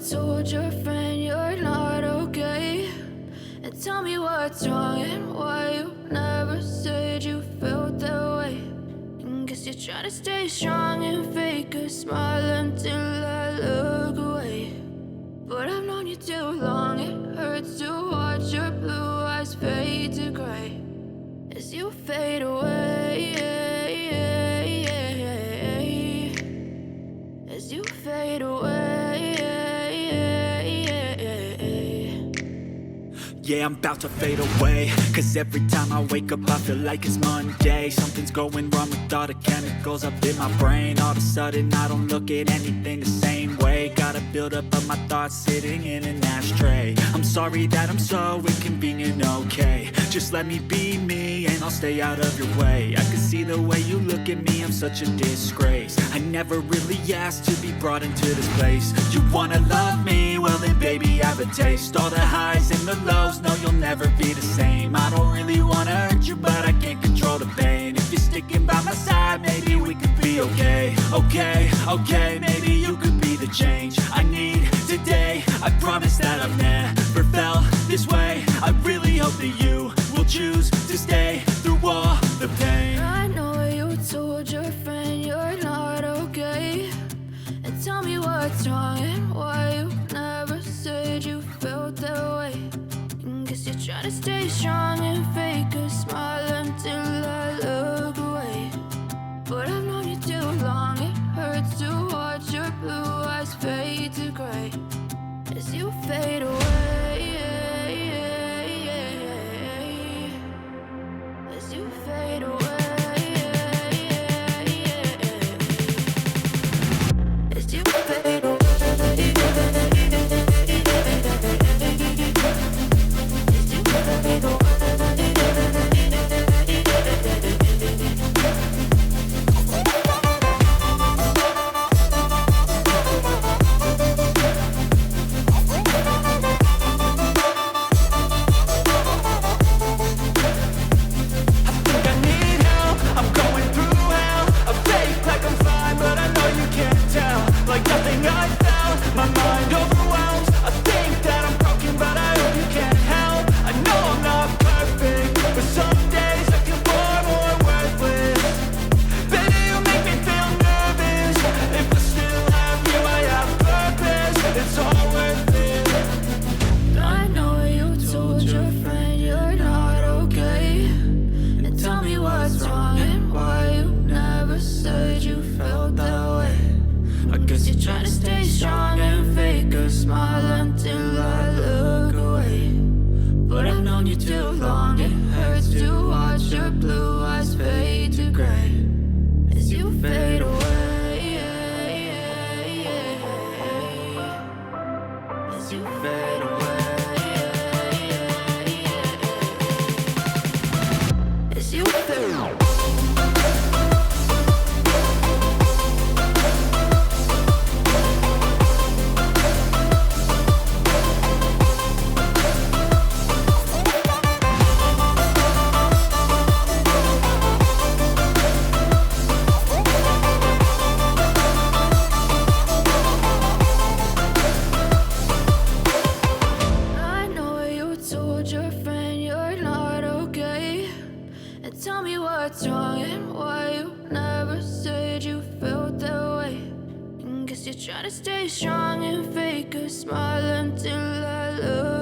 told your friend you're not okay? And tell me what's wrong and why you never said you felt that way. And guess you're trying to stay strong and fake a smile until I look away. But I've known you too long, it hurts to watch your blue eyes fade to gray as you fade away, as you fade away. Yeah, I'm about to fade away, cause every time I wake up I feel like it's Monday. Something's going wrong with all the chemicals up in my brain. All of a sudden I don't look at anything the same way. Got a buildup of my thoughts sitting in an ashtray. I'm sorry that I'm so inconvenient, okay? Just let me be me and I'll stay out of your way. I can see the way you look at me, I'm such a disgrace. I never really asked to be brought into this place. You wanna love me? Well then baby, have a taste. All the highs and the lows, no, you'll never be the same. I don't really wanna hurt you, but I can't control the pain. If you're sticking by my side, maybe we could be okay. Okay, maybe you could be the change I need today. I promise that I've never felt this way. I really hope that you will choose to stay through all the pain. I know you told your friend you're not okay. And tell me what's wrong and why you never said you felt that way. And guess you're trying to stay strong and fake a smile until I look away. But I've known you too long, it hurts to watch your blue eyes fade to gray as you fade away, as you fade away. As you fade away, as you fade away. Trying to stay strong and fake a smile until I look